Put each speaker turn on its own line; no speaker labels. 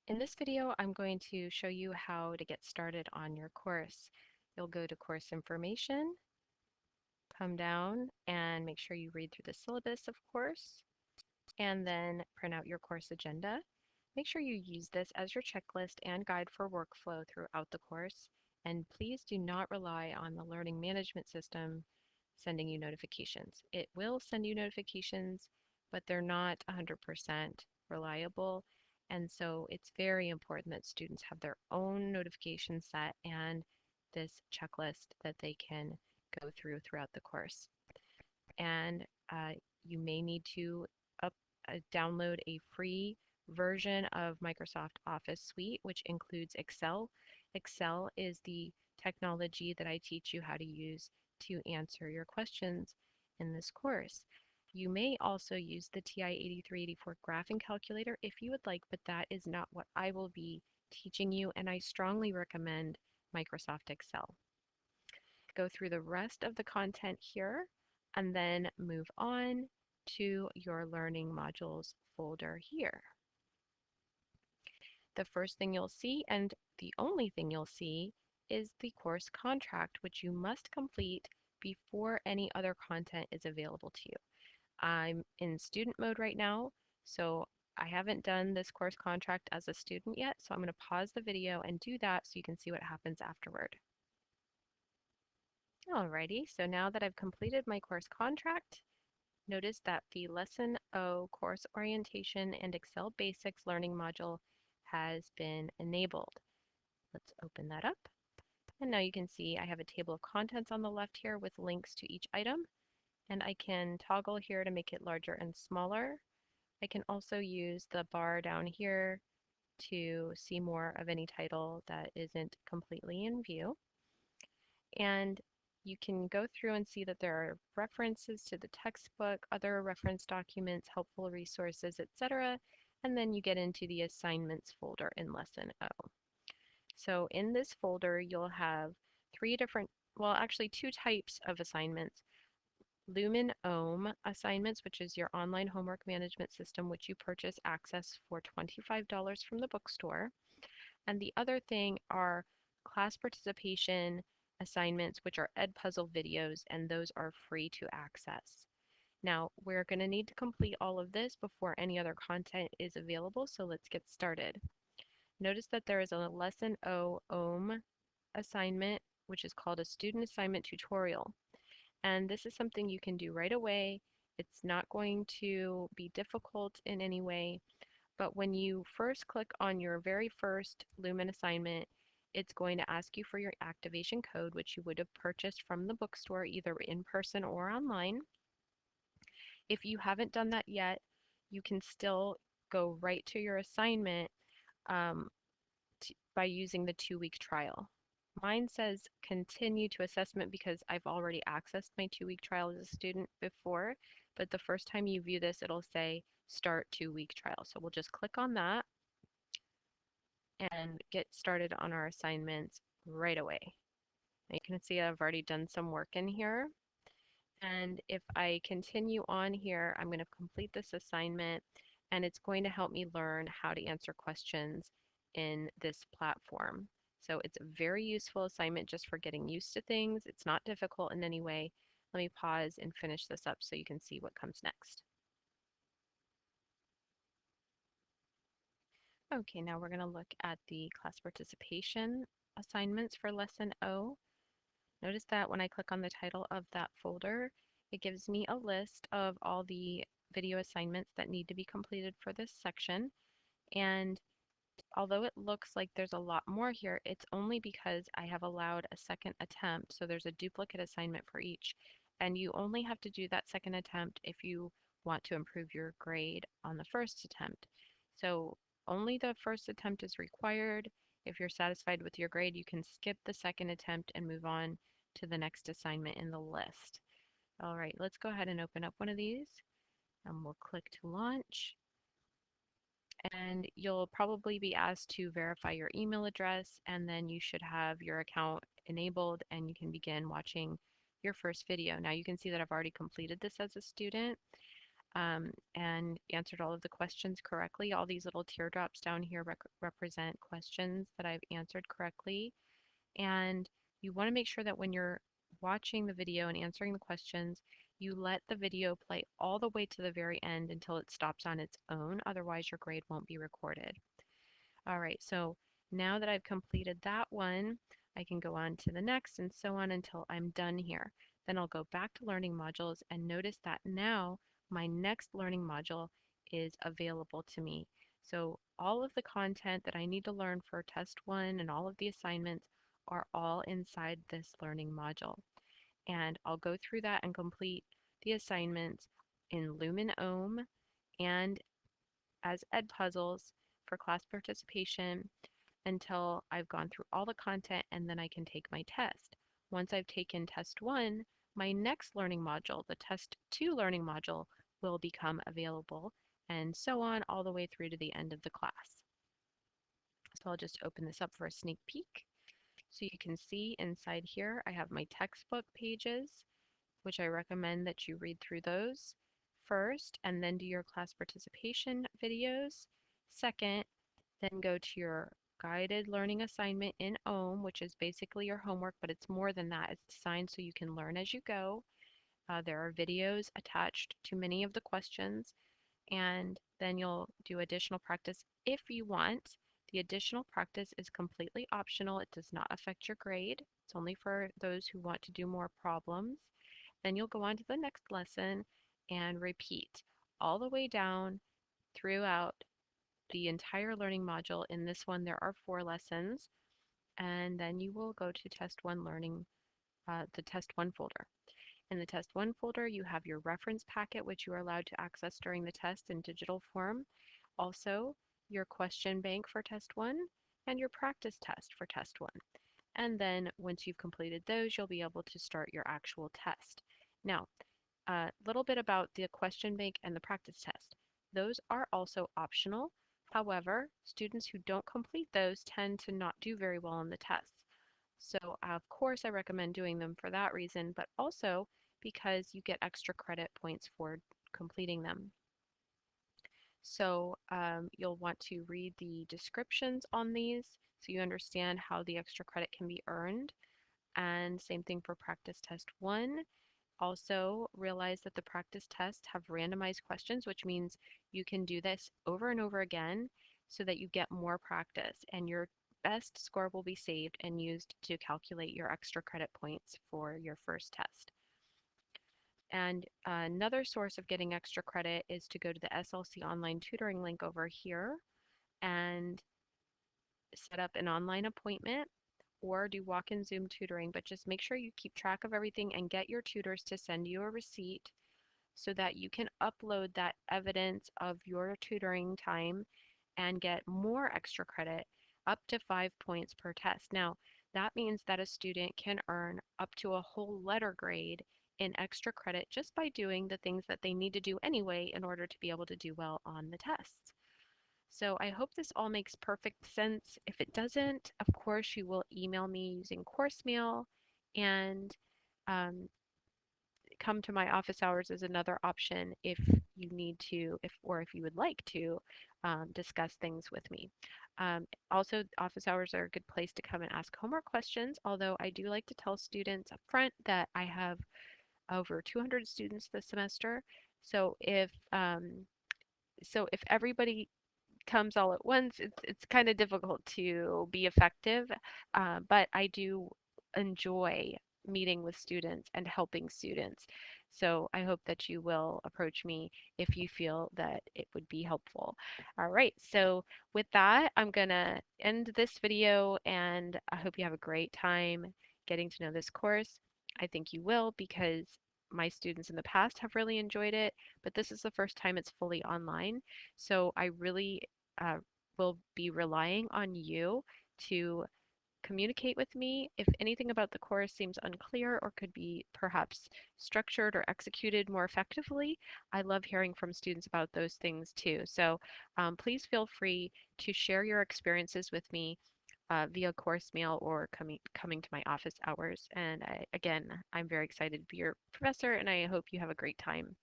In this video, I'm going to show you how to get started on your course. You'll go to course information, come down and make sure you read through the syllabus, of course, and then print out your course agenda. Make sure you use this as your checklist and guide for workflow throughout the course. And please do not rely on the learning management system sending you notifications. It will send you notifications, but they're not 100% reliable. And so it's very important that students have their own notification set and this checklist that they can go through throughout the course. And you may need to download a free version of Microsoft Office Suite, which includes Excel. Excel is the technology that I teach you how to use to answer your questions in this course. You may also use the TI-8384 graphing calculator if you would like, but that is not what I will be teaching you, and I strongly recommend Microsoft Excel. Go through the rest of the content here and then move on to your learning modules folder here. The first thing you'll see, and the only thing you'll see, is the course contract, which you must complete before any other content is available to you. I'm in student mode right now, so I haven't done this course contract as a student yet, so I'm going to pause the video and do that so you can see what happens afterward. Alrighty, so now that I've completed my course contract, notice that the Lesson O Course Orientation and Excel Basics learning module has been enabled. Let's open that up. And now you can see I have a table of contents on the left here with links to each item. And I can toggle here to make it larger and smaller. I can also use the bar down here to see more of any title that isn't completely in view. And you can go through and see that there are references to the textbook, other reference documents, helpful resources, etc. And then you get into the assignments folder in Lesson O. So in this folder, you'll have two types of assignments. Lumen Ohm assignments, which is your online homework management system, which you purchase access for $25 from the bookstore. And the other thing are class participation assignments, which are Edpuzzle videos, and those are free to access. Now, we're going to need to complete all of this before any other content is available, so let's get started. Notice that there is a Lesson O Ohm assignment, which is called a Student Assignment Tutorial. And this is something you can do right away. It's not going to be difficult in any way, but when you first click on your very first Lumen assignment, it's going to ask you for your activation code, which you would have purchased from the bookstore, either in person or online. If you haven't done that yet, you can still go right to your assignment by using the 2-week trial. Mine says continue to assessment because I've already accessed my 2-week trial as a student before, but the first time you view this, it'll say start 2-week trial. So we'll just click on that and get started on our assignments right away. Now you can see I've already done some work in here. And if I continue on here, I'm going to complete this assignment, and it's going to help me learn how to answer questions in this platform. So it's a very useful assignment just for getting used to things. It's not difficult in any way. Let me pause and finish this up so you can see what comes next. Okay, now we're going to look at the class participation assignments for Lesson O. Notice that when I click on the title of that folder, it gives me a list of all the video assignments that need to be completed for this section. And although it looks like there's a lot more here, it's only because I have allowed a second attempt. So there's a duplicate assignment for each. And you only have to do that second attempt if you want to improve your grade on the first attempt. So only the first attempt is required. If you're satisfied with your grade, you can skip the second attempt and move on to the next assignment in the list. All right, let's go ahead and open up one of these, and we'll click to launch. And you'll probably be asked to verify your email address, and then you should have your account enabled and you can begin watching your first video. Now you can see that I've already completed this as a student. and answered all of the questions correctly. All these little teardrops down here represent questions that I've answered correctly. And you want to make sure that when you're watching the video and answering the questions, you let the video play all the way to the very end until it stops on its own. Otherwise, your grade won't be recorded. All right, so now that I've completed that one, I can go on to the next and so on until I'm done here. Then I'll go back to learning modules and notice that now my next learning module is available to me. So all of the content that I need to learn for test one and all of the assignments are all inside this learning module. And I'll go through that and complete the assignments in Lumen Ohm and as ed puzzles for class participation until I've gone through all the content and then I can take my test. Once I've taken test one, my next learning module, the test two learning module, will become available and so on all the way through to the end of the class. So I'll just open this up for a sneak peek. So you can see inside here I have my textbook pages, which I recommend that you read through those first and then do your class participation videos. Second, then go to your guided learning assignment in Ohm, which is basically your homework, but it's more than that. It's designed so you can learn as you go. There are videos attached to many of the questions, and then you'll do additional practice if you want. The additional practice is completely optional. It does not affect your grade. It's only for those who want to do more problems. Then you'll go on to the next lesson and repeat all the way down throughout the entire learning module. In this one, there are 4 lessons, and then you will go to test one learning, the test one folder. In the test one folder, you have your reference packet, which you are allowed to access during the test in digital form. Also, your question bank for test one and your practice test for test one. And then once you've completed those, you'll be able to start your actual test. Now, a little bit about the question bank and the practice test. Those are also optional. However, students who don't complete those tend to not do very well on the tests. So of course I recommend doing them for that reason, but also because you get extra credit points for completing them. So you'll want to read the descriptions on these so you understand how the extra credit can be earned. And same thing for practice test one. Also realize that the practice tests have randomized questions, which means you can do this over and over again so that you get more practice and your best score will be saved and used to calculate your extra credit points for your first test. And another source of getting extra credit is to go to the SLC online tutoring link over here and set up an online appointment or do walk-in Zoom tutoring, but just make sure you keep track of everything and get your tutors to send you a receipt so that you can upload that evidence of your tutoring time and get more extra credit, up to 5 points per test. Now, that means that a student can earn up to a whole letter grade in extra credit just by doing the things that they need to do anyway in order to be able to do well on the tests. So I hope this all makes perfect sense. If it doesn't, of course, you will email me using course mail, and um, come to my office hours is another option if you need to, if you would like to discuss things with me. Also, office hours are a good place to come and ask homework questions, although I do like to tell students up front that I have over 200 students this semester. So if everybody comes all at once, it's kind of difficult to be effective, but I do enjoy meeting with students and helping students. So I hope that you will approach me if you feel that it would be helpful. All right, so with that, I'm gonna end this video and I hope you have a great time getting to know this course. I think you will because my students in the past have really enjoyed it, but this is the first time it's fully online. So I really uh, will be relying on you to communicate with me if anything about the course seems unclear or could be perhaps structured or executed more effectively. I love hearing from students about those things too. So please feel free to share your experiences with me via course mail or coming to my office hours. And again, I'm very excited to be your professor and I hope you have a great time.